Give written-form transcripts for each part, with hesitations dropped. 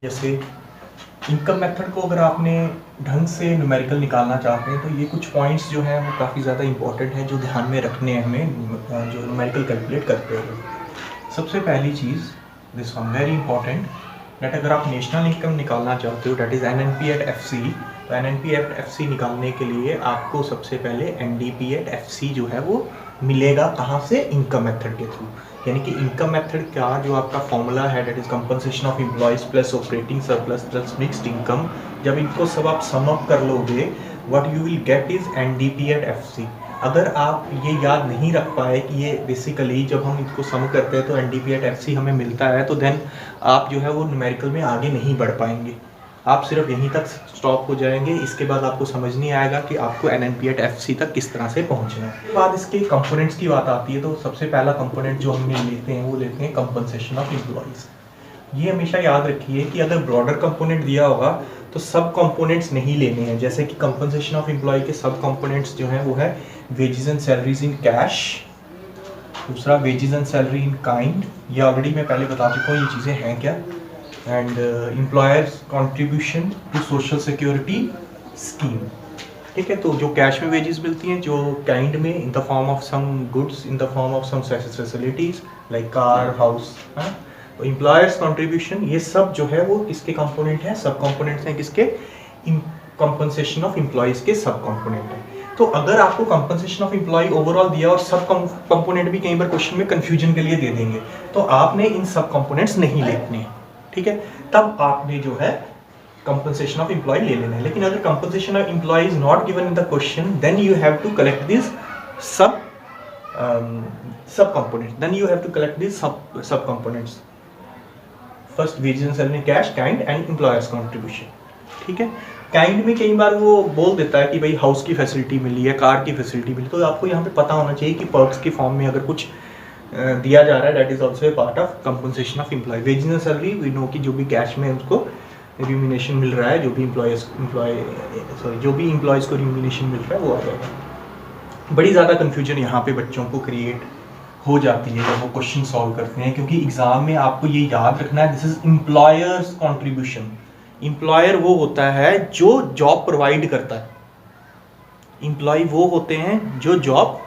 जैसे income method को अगर आपने ढंग से न्यूमेरिकल निकालना चाहते हैं तो ये कुछ पॉइंट्स जो हैं वो काफ़ी ज़्यादा इंपॉर्टेंट है जो ध्यान में रखने हैं हमें जो न्यूमेरिकल कैलकुलेट करते हुए। सबसे पहली चीज़ this one very important that अगर आप नेशनल इनकम निकालना चाहते हो that is NNP at FC, तो एनएनपी एट एफसी निकालने के लिए आपको सबसे पहले एनडीपी एट एफसी जो है वो मिलेगा कहाँ से? इनकम मेथड के थ्रू। यानी कि इनकम मेथड का जो आपका फॉर्मूला है that is compensation of employees plus operating surplus plus mixed income, जब इनको सब आप सम अप कर लोगे what you will get is NDP at FC. अगर आप ये याद नहीं रख पाए कि ये बेसिकली जब हम इसको सम करते हैं तो एनडीपी एट एफसी हमें मिलता है, तो देन आप जो है वो न्यूमेरिकल में आगे नहीं बढ़ पाएंगे, आप सिर्फ यहीं तक स्टॉप हो जाएंगे। इसके बाद आपको समझ नहीं आएगा कि आपको एनएनपी एट एफसी तक किस तरह से पहुंचना है। उसके बाद इसके कंपोनेंट्स की बात आती है, तो सबसे पहला कंपोनेंट जो हम लेते हैं वो लेते हैं कंपनसेशन ऑफ एम्प्लॉयज़। ये हमेशा याद रखिए कि अगर ब्रॉडर कंपोनेंट दिया होगा तो सब कंपोनेंट्स नहीं लेने हैं। जैसे कि कंपनसेशन ऑफ एम्प्लॉय के सब कंपोनेंट्स जो हैं वो है wages and salaries in cash, दूसरा wages and salary in kind, ये ऑलरेडी मैं पहले बता चुका हूँ ये चीज़ें हैं क्या, and employers contribution to social security scheme. ठीक है, तो जो कैश में वेजेस मिलती हैं, जो काइंड में in the form of some goods, in the form of some facilities like car, house, है। तो एम्प्लॉयर्स कंट्रीब्यूशन ये सब जो है वो किसके कंपोनेंट हैं? सब कंपोनेंट्स हैं किसके? कंपनसेशन ऑफ एम्प्लॉयज के सब कंपोनेंट है। तो अगर आपको कंपनसेशन ऑफ एम्प्लॉय ओवरऑल दिया और सब कंपोनेंट भी कई बार क्वेश्चन में कंफ्यूजन के लिए दे देंगे, तो आपने इन सब कंपोनेंट्स नहीं लेने, ठीक है, तब आपने जो है कंपनसेशन ऑफ एम्प्लॉय ले लेना है। लेकिन अगर compensation of employ is not given in the question then you have to collect this सब components, then you have to collect this सब components, first wages and salary cash, kind and employers contribution. ठीक है, kind में कई बार वो बोल देता है कि भाई हाउस की फैसिलिटी मिली है, कार की फैसिलिटी मिली, तो आपको यहाँ पे पता होना चाहिए कि पर्क्स के फॉर्म में अगर कुछ दिया जा रहा है that is also a part of compensation of employ. Wages and salary we know कि जो भी कैश में उसको रिम्यूनेशन मिल रहा है, जो भी जो भी एम्प्लॉयज़ को रिम्यूनेशन मिल रहा है वो आ जाएगा। बड़ी ज़्यादा कन्फ्यूजन यहाँ पे बच्चों को क्रिएट हो जाती है जब वो क्वेश्चन सॉल्व करते हैं, क्योंकि एग्जाम में आपको ये याद रखना है this is employers contribution. Employer वो होता है जो जॉब प्रोवाइड करता है, एम्प्लॉय वो होते हैं जो जॉब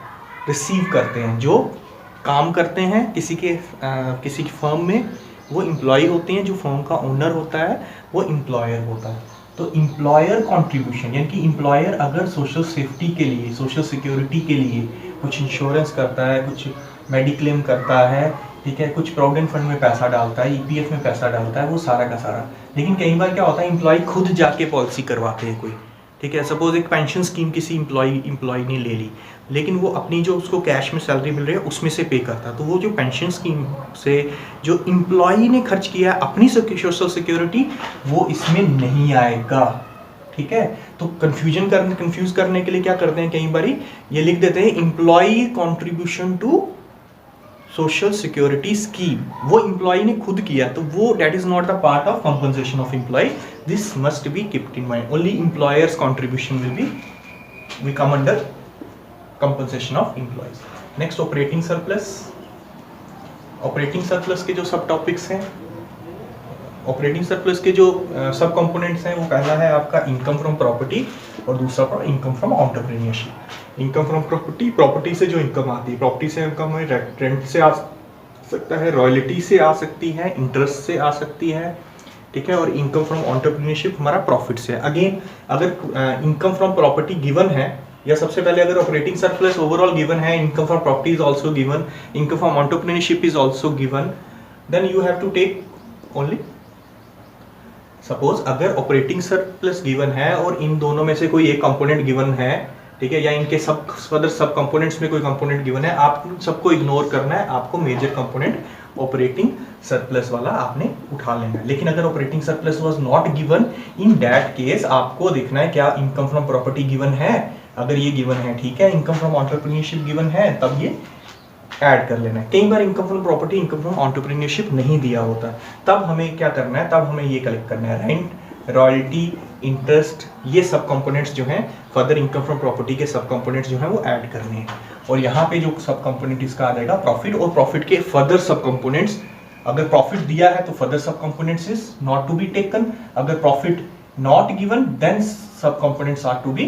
रिसीव करते हैं, जो काम करते हैं किसी की फर्म में, वो एम्प्लॉय होते हैं। जो फर्म का ओनर होता है वो एम्प्लॉयर होता है। तो एम्प्लॉयर कंट्रीब्यूशन यानी कि एम्प्लॉयर अगर सोशल सेफ्टी के लिए, सोशल सिक्योरिटी के लिए कुछ इंश्योरेंस करता है, कुछ मेडिक्लेम करता है, ठीक है, कुछ प्रोविडेंट फंड में पैसा डालता है, ईपीएफ में पैसा डालता है, वो सारा का सारा। लेकिन कई बार क्या होता है एम्प्लॉय खुद जाके पॉलिसी करवाते हैं कोई, ठीक है, सपोज एक पेंशन स्कीम किसी एम्प्लॉय ने ले ली, लेकिन वो अपनी जो उसको कैश में सैलरी मिल रही है उसमें से पे करता है, तो वो जो पेंशन स्कीम से जो एम्प्लॉय ने खर्च किया है अपनी सोशल सिक्योरिटी वो इसमें नहीं आएगा। ठीक है, तो कंफ्यूज करने के लिए क्या करते हैं कई बार ये लिख देते हैं employ contribution to social security scheme, वो एम्प्लॉय ने खुद किया, तो वो that is not the part of compensation of employ, this must be keeped in mind. Only employers contribution will come under compensation of employees. Next operating surplus. Operating surplus के जो सब topics हैं, operating surplus के जो सब components हैं, वो पहला है आपका इनकम फ्रॉम प्रॉपर्टी और दूसरा income from entrepreneurship. Income from property, property से जो इनकम आती है, प्रॉपर्टी से इनकम है रेंट से आ सकता है, रॉयल्टी से आ सकती है, इंटरेस्ट से आ सकती है, ठीक है, और इनकम फ्रॉम एंटरप्रेन्योरशिप हमारा प्रॉफिट से है। अगेन अगर इनकम फ्रॉम प्रॉपर्टी गिवन है, या सबसे पहले अगर ऑपरेटिंग सरप्लस ओवरऑल गिवन है, income from property is also given, income from entrepreneurship is also given, then you have to take only, suppose अगर ऑपरेटिंग सरप्लस गिवन है और इन दोनों में से कोई एक कंपोनेंट गिवन है, ठीक है, या इनके सब कंपोनेंट्स में कोई कंपोनेंट गिवन है, आप सबको इग्नोर करना है, आपको मेजर कंपोनेंट ऑपरेटिंग सरप्लस वाला आपने उठा लेना है। लेकिन अगर operating surplus was not given, in that case आपको देखना है क्या इनकम फ्रॉम प्रॉपर्टी गिवन है, अगर ये गिवन है ठीक है, इनकम फ्रॉम एंटरप्रेन्योरशिप गिवन है तब ये ऐड कर लेना है। कई बार income from property, income from entrepreneurship नहीं दिया होता, तब हमें क्या करना है, तब हमें ये कलेक्ट करना है रेंट, रॉयल्टी, इंटरेस्ट, ये सब कंपोनेंट्स जो हैं फर्दर इनकम फ्रॉम प्रॉपर्टी के सब कंपोनेंट्स जो हैं वो ऐड करने हैं। और यहाँ पे जो सब कंपोनेंट इसका आ जाएगा प्रॉफिट, और प्रॉफिट के फर्दर सब कंपोनेंट्स अगर प्रॉफिट दिया है तो further sub components is not to be taken, अगर profit not given then sub components are to be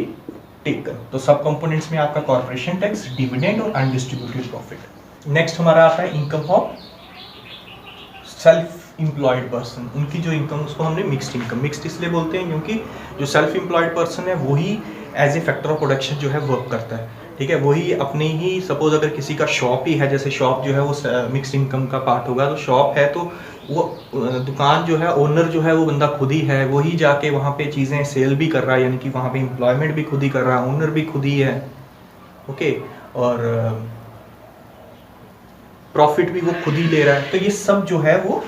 taken. तो सब कंपोनेंट्स में आपका कॉर्पोरेशन टैक्स, डिविडेंड और अनडिस्ट्रीब्यूटेड प्रॉफिट। नेक्स्ट हमारा आता है income for self employed person, उनकी जो इनकम उसको हमने मिक्स्ड इनकम, मिक्स्ड इसलिए बोलते हैं क्योंकि जो सेल्फ एम्प्लॉयड पर्सन है वही as a factor of production जो है वर्क करता है, ठीक है। वही अपने ही, सपोज अगर किसी का शॉप ही है, जैसे शॉप जो है वो मिक्स्ड इनकम का पार्ट होगा, तो शॉप है तो वो दुकान जो है, ओनर जो है वो बंदा खुद ही है, वही जाके वहाँ पे चीज़ें सेल भी कर रहा है, यानी कि वहाँ पे एम्प्लॉयमेंट भी खुद ही कर रहा है, ओनर भी खुद ही है, ओके, और प्रॉफिट भी वो खुद ही ले रहा है। तो ये सब जो है वो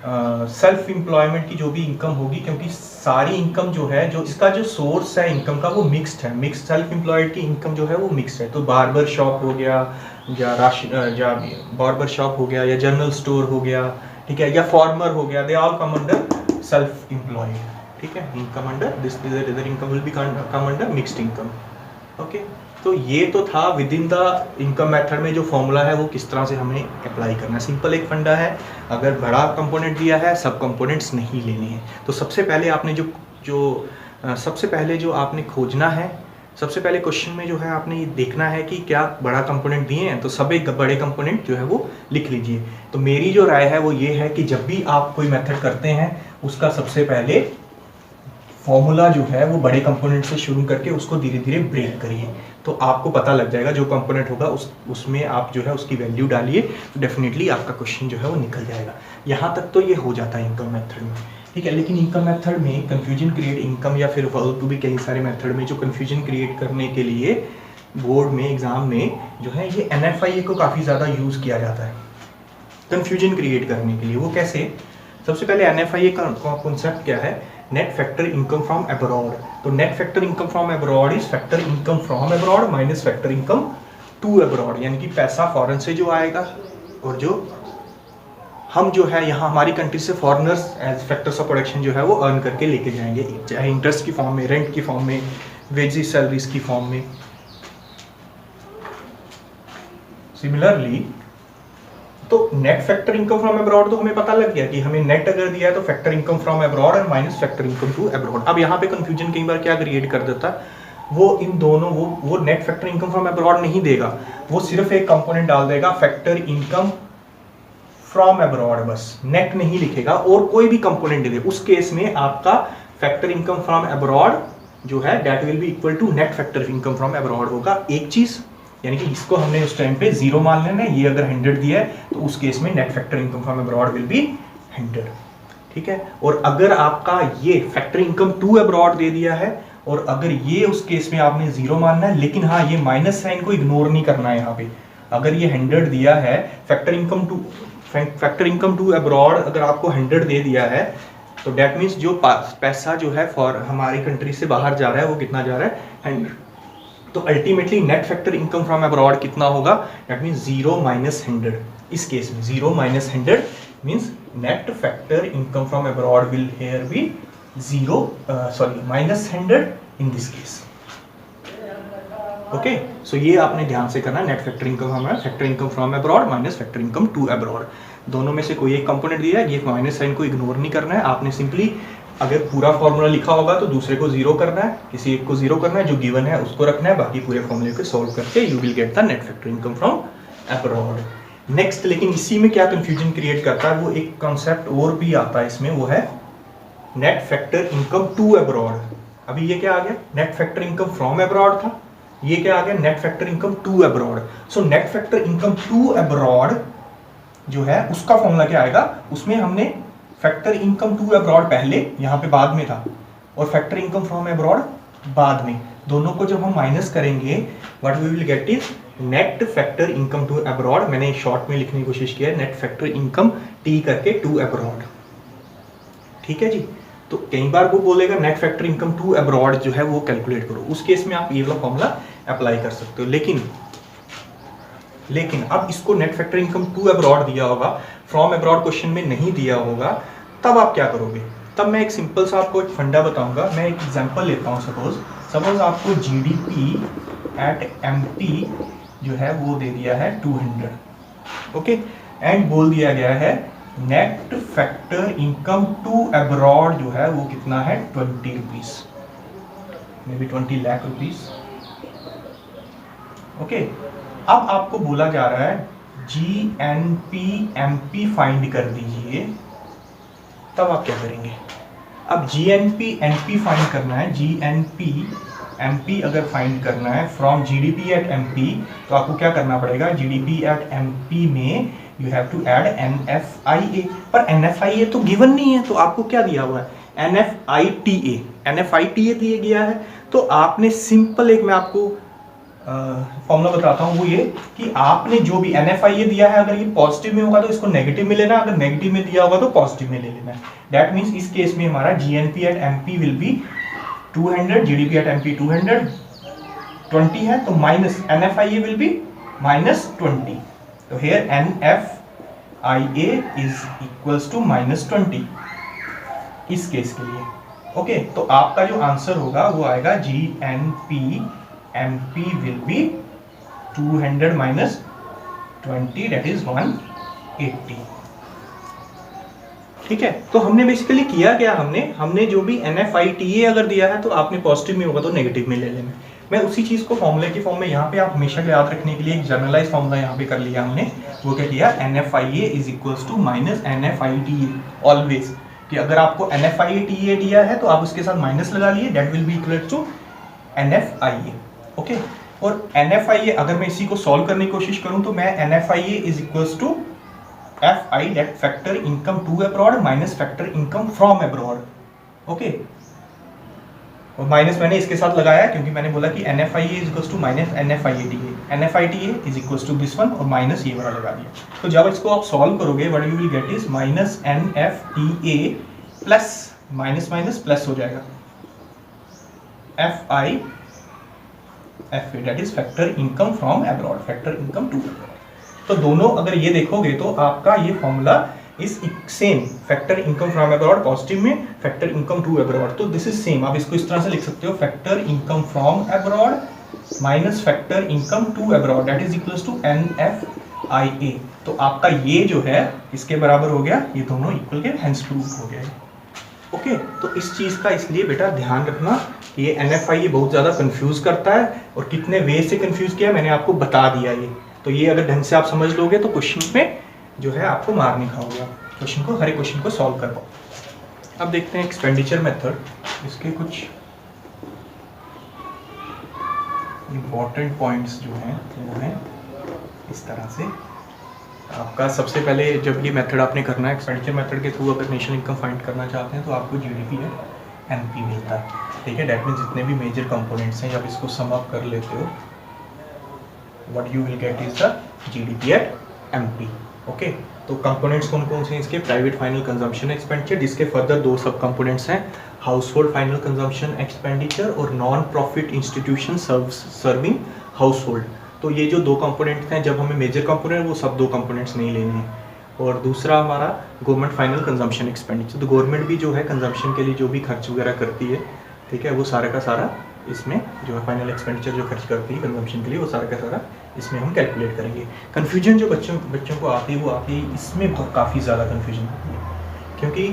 सेल्फ एम्प्लॉयमेंट की जो भी इनकम होगी, क्योंकि सारी इनकम जो है, जो इसका जो सोर्स है इनकम का वो मिक्स्ड है, मिक्स्ड सेल्फ एम्प्लॉयड की इनकम जो है वो मिक्स्ड है। तो बार्बर शॉप हो गया या बार्बर शॉप हो गया या जनरल स्टोर हो गया, ठीक है, या फार्मर हो गया, they all come under self employed, ठीक है। इनकम अंडर दिस इधर income will be come under mixed income, okay. तो ये तो था with in the income method में जो फॉर्मूला है वो किस तरह से हमें अप्लाई करना है। सिंपल एक फंडा है, अगर बड़ा कंपोनेंट दिया है सब कंपोनेंट्स नहीं लेने हैं। तो सबसे पहले आपने सबसे पहले जो आपने खोजना है, सबसे पहले क्वेश्चन में जो है आपने ये देखना है कि क्या बड़ा कंपोनेंट दिए हैं, तो सब एक बड़े कंपोनेंट जो है वो लिख लीजिए। तो मेरी जो राय है वो ये है कि जब भी आप कोई मेथड करते हैं उसका सबसे पहले फॉर्मूला जो है वो बड़े कंपोनेंट से शुरू करके उसको धीरे धीरे ब्रेक करिए, तो आपको पता लग जाएगा जो कंपोनेंट होगा उसमें आप जो है उसकी वैल्यू डालिए, तो डेफिनेटली आपका क्वेश्चन जो है वो निकल जाएगा। यहाँ तक तो ये हो जाता है इनकम मेथड में, ठीक है। लेकिन इनकम मेथड में कंफ्यूजन क्रिएट, इनकम या फिर वर्क टू भी कई सारे मेथड में जो कंफ्यूजन क्रिएट करने के लिए बोर्ड में, एग्जाम में जो है ये NFIA को काफ़ी ज़्यादा यूज़ किया जाता है कंफ्यूजन क्रिएट करने के लिए। वो कैसे? सबसे पहले NFIA का कॉन्सेप्ट क्या है? Net factor income from abroad. तो net factor income from abroad is factor income from abroad minus factor income to abroad, यानी कि पैसा फॉरेन से जो आएगा और जो हम जो है यहाँ हमारी कंट्री से foreigners as factors of production जो है वो अर्न करके लेके जाएंगे, चाहे इंटरेस्ट की फॉर्म में, रेंट की फॉर्म में, वेजेस सैलरीज की फॉर्म में। सिमिलरली तो net factor income from abroad तो हमें पता लग गया कि हमें नेट अगर दिया है तो फैक्टर इनकम फ्रॉम अब्रॉड और minus factor income to abroad. अब यहाँ पे कंफ्यूजन कई बार क्या क्रिएट कर देता है, वो इन दोनों वो net factor income from abroad नहीं देगा, वो सिर्फ एक कंपोनेंट डाल देगा फैक्टर इनकम फ्रॉम अब्रॉड, बस नेट नहीं लिखेगा और कोई भी कंपोनेंट दे दे। उस केस में आपका फैक्टर इनकम फ्रॉम अब्रॉड जो है that will be equal to net factor income from abroad होगा। एक चीज, यानी कि इसको हमने उस टाइम पे 0 मान लेना है। ये अगर 100 दिया है तो उस केस में net factor income from abroad will be 100, ठीक है। और अगर आपका ये फैक्टर इनकम टू अब्रॉड दे दिया है और अगर ये उस केस में आपने 0 मानना है, लेकिन हाँ ये माइनस साइन को इग्नोर नहीं करना है। यहाँ पे अगर ये 100 दिया है, फैक्टर इनकम टू अब्रॉड अगर आपको 100 दे दिया है, तो डेट मीन्स जो पैसा जो है फॉर हमारी कंट्री से बाहर जा रहा है वो कितना जा रहा है? 100। तो ultimately net factor income from abroad कितना होगा? That means 0 minus 100। इस केस में 0 minus 100 means net factor income from abroad will here be minus 100 in this case, okay. So ये आपने ध्यान से करना, net factor income from abroad minus factor income to abroad, दोनों में से कोई एक कंपोनेंट दिया है, ये माइनस साइन को इग्नोर नहीं करना है। आपने सिंपली अगर पूरा फॉर्मूला लिखा होगा तो दूसरे को 0 करना है, किसी एक को 0 करना है, जो गिवन है उसको रखना है, बाकी पूरे फॉर्मूले को सॉल्व करके you will get the net factor income from abroad. Next, लेकिन इसी में क्या कंफ्यूजन क्रिएट करता है, वो एक कॉन्सेप्ट और भी आता है इसमें, वो है net factor income to abroad. अभी ये क्या आ गया? Net factor income from abroad था, ये क्या आ गया? Net factor income to abroad. So net factor income to abroad जो है उसका फॉर्मूला क्या आएगा? उसमें हमने फैक्टर इनकम टू अब्रॉड पहले, यहाँ पे बाद में था, और फैक्टर इनकम फ्रॉम अब्रॉड बाद में, दोनों को जब हम माइनस करेंगे what we will get is net factor income to abroad. मैंने शॉर्ट में लिखने की कोशिश किया है, नेट फैक्टर इनकम टी करके टू अब्रॉड, ठीक है जी। तो कई बार वो बोलेगा net factor income to abroad जो है वो कैलकुलेट करो, उस केस में आप ये वाला फॉर्मूला अप्लाई कर सकते हो। लेकिन अब इसको net factor income to abroad दिया होगा, फ्रॉम अब्रॉड क्वेश्चन में नहीं दिया होगा, तब आप क्या करोगे? तब मैं एक सिंपल सा आपको एक फंडा बताऊंगा। मैं एक एग्जांपल लेता हूँ। सपोज आपको GDP एट MP जो है वो दे दिया है 200, ओके, एंड बोल दिया गया है net factor income to abroad जो है वो कितना है 20 rupees, maybe 20 lakh rupees. Okay, अब आपको बोला जा रहा है GNP/MP फाइंड कर दीजिए, तब आप क्या करेंगे? अब GNP/MP फाइंड करना है, GNP/MP अगर फाइंड करना है फ्रॉम GDP@MP, तो आपको क्या करना पड़ेगा? GDP@MP में you have to add NFIA, पर NFIA तो गिवन नहीं है, तो आपको क्या दिया हुआ है? NFITA दिया गया है। तो आपने सिंपल एक, मैं आपको फॉर्मूला बताता हूँ, वो ये कि आपने जो भी NFIA दिया है, अगर ये पॉजिटिव में होगा तो इसको नेगेटिव में लेना, अगर नेगेटिव में दिया होगा तो पॉजिटिव में ले लेना है। दैट मीन्स इस केस में हमारा GNP@MP विल बी 200, GDP@MP 220 है, तो माइनस NFIA विल बी -20। तो here NFIA is equals to -20 इस केस के लिए। ओके, तो आपका जो आंसर होगा वो आएगा GNP/MP will be 200 minus 20, that is 180। ठीक है, तो हमने बेसिकली किया क्या? हमने जो भी NFITA अगर दिया है तो आपने पॉजिटिव में होगा तो नेगेटिव में ले लेना। मैं उसी चीज को फॉर्मूले की फॉर्म में यहाँ पे आप हमेशा याद रखने के लिए एक जनरलाइज फॉर्मूला यहाँ पे कर लिया हमने। वो क्या किया? NFIA is equals to minus NFITA always, कि अगर आपको NFITA दिया है तो आप उसके साथ माइनस लगा लिए, that will be equal to NFIA। Okay, और NFIA अगर मैं इसी को सॉल्व करने की कोशिश करूं तो मैं NFIA is equals to FI, that factor income to abroad minus factor income from abroad. Okay, और माइनस मैंने इसके साथ लगाया क्योंकि मैंने बोला कि NFIA is equals to minus NFITA is equals to this one, और माइनस ये वाला लगा दिया। तो जब इसको आप सॉल्व करोगे what you will get is minus NFTA plus minus minus plus हो जाएगा FI that is factor income from abroad, factor income to abroad. तो दोनों अगर ये देखोगे तो आपका ये formula is same, factor income from abroad positive में, फैक्टर इनकम टू अब्रॉड, तो दिस इज सेम। आप इसको इस तरह से लिख सकते हो, factor income from abroad minus factor income to abroad that is equals to NFIA। तो आपका ये जो है इसके बराबर हो गया, ये दोनों इक्वल के हेंस प्रूव हो गया। ओके, तो इस चीज का इसलिए बेटा ध्यान रखना, ये NFIA बहुत ज्यादा कंफ्यूज करता है, और कितने वे से कंफ्यूज किया मैंने आपको बता दिया ये। तो ये अगर ढंग से आप समझ लोगे तो क्वेश्चन में जो है आपको मार नहीं खाओगे, क्वेश्चन को, हर एक क्वेश्चन को सॉल्व कर पाओ। अब देखते हैं एक्सपेंडिचर मेथड, इसके कुछ इंपॉर्टेंट पॉइंट्स जो हैं वो हैं इस तरह से। आपका सबसे पहले जब ये मेथड आपने करना है, एक्सपेंडिचर मेथड के थ्रू अगर नेशनल इनकम फाइंड करना चाहते हैं तो आपको GDP/MP मिलता है। ठीक है, डेट मीन जितने भी मेजर कंपोनेंट्स हैं, जब इसको सम अप कर लेते हो what you will get is the GDP/MP। Okay, तो कंपोनेंट्स कौन कौन से हैं इसके? प्राइवेट फाइनल कंजम्पशन एक्सपेंडिचर, जिसके फर्दर दो सब कंपोनेंट्स हैं, household final consumption expenditure और non profit institution serving household. तो ये जो दो कंपोनेंट्स हैं, जब हमें मेजर कंपोनेंट वो सब दो कंपोनेंट्स नहीं लेने हैं। और दूसरा हमारा गवर्नमेंट फाइनल कंजम्पशन एक्सपेंडिचर, तो गवर्नमेंट भी जो है कंजम्पशन के लिए जो भी खर्च वगैरह करती है, ठीक है, वो सारा का सारा इसमें जो है फाइनल एक्सपेंडिचर जो खर्च करती है कंजम्पशन के लिए, वो सारा का सारा इसमें हम कैलकुलेट करेंगे। कन्फ्यूजन जो बच्चों को आती है वो आती है इसमें काफ़ी ज़्यादा कन्फ्यूजन आती है, क्योंकि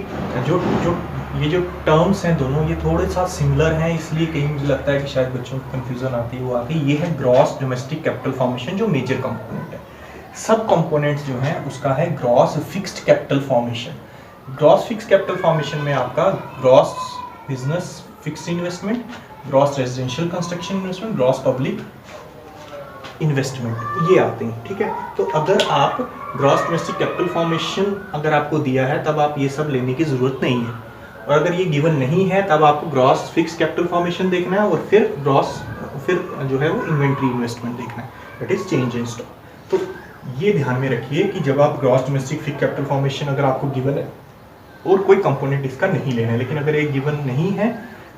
ये जो टर्म्स हैं दोनों ये थोड़े सा सिमिलर हैं, इसलिए कहीं मुझे लगता है कि शायद बच्चों को कन्फ्यूजन आती है, वो आती है। ये है ग्रॉस डोमेस्टिक कैपिटल फॉर्मेशन जो मेजर कंपोनेंट है। सब कंपोनेंट्स जो हैं उसका है gross fixed capital formation. Gross fixed capital formation में आपका gross business fixed investment, gross residential construction investment, gross public investment, ये आते हैं। ठीक है, तो अगर आप ग्रॉस डोमेस्टिक कैपिटल फॉर्मेशन अगर आपको दिया है तब आप ये सब लेने की ज़रूरत नहीं है, और अगर ये गिवन नहीं है तब आपको ग्रॉस फिक्स कैपिटल फॉर्मेशन देखना है, और फिर जो है वो इन्वेंट्री इन्वेस्टमेंट देखना है, that is change in stock. तो ये ध्यान में रखिए कि जब आप gross domestic fix capital formation अगर आपको गिवन है और कोई कंपोनेंट इसका नहीं लेना है, लेकिन अगर ये गिवन नहीं है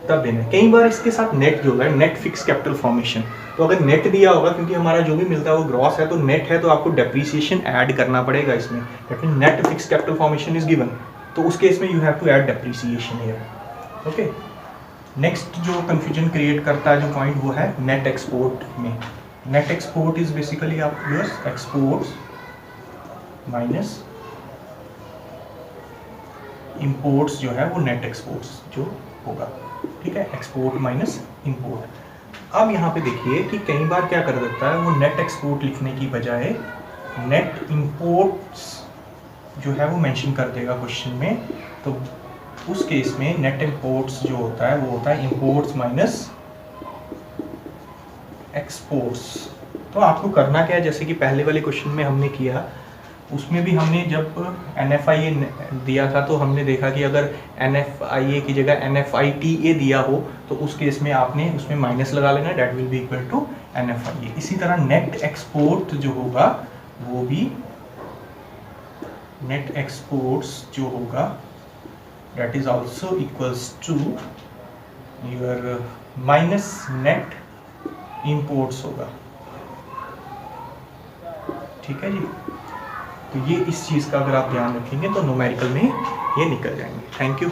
तब देना है। कई बार इसके साथ नेट जो है, नेट फिक्स कैपिटल फॉर्मेशन, तो अगर नेट दिया होगा, क्योंकि हमारा जो भी मिलता है वो ग्रॉस है, तो नेट है तो आपको डेप्रीसिएशन ऐड करना पड़ेगा इसमें, that mean net fix capital formation is given, तो उस केस में you have to add depreciation here. Okay, next जो कंफ्यूजन क्रिएट करता है जो पॉइंट वो है नेट एक्सपोर्ट में। नेट एक्सपोर्ट इज बेसिकली आप यूज एक्सपोर्ट्स माइनस इंपोर्ट्स जो है वो नेट एक्सपोर्ट्स जो होगा, ठीक है, एक्सपोर्ट माइनस इंपोर्ट। अब यहाँ पे देखिए कि कई बार क्या कर देता है वो नेट एक्सपोर्ट लिखने की बजाय नेट इंपोर्ट्स जो है वो मेंशन कर देगा क्वेश्चन में। तो उस केस में नेट इंपोर्ट्स जो होता है वो होता है इंपोर्ट्स माइनस एक्सपोर्ट्स। तो आपको करना क्या है, जैसे कि पहले वाले क्वेश्चन में हमने किया, उसमें भी हमने जब NFIA दिया था तो हमने देखा कि अगर NFIA की जगह NFITA दिया हो तो उस केस में आपने उसमें माइनस लगा लेना, that will be equal to NFIA। इसी तरह नेट एक्सपोर्ट जो होगा वो भी नेट एक्सपोर्ट्स जो होगा that is also equals to your minus net imports होगा, ठीक है जी। तो ये इस चीज़ का अगर आप ध्यान रखेंगे तो न्यूमेरिकल में ये निकल जाएंगे। Thank you.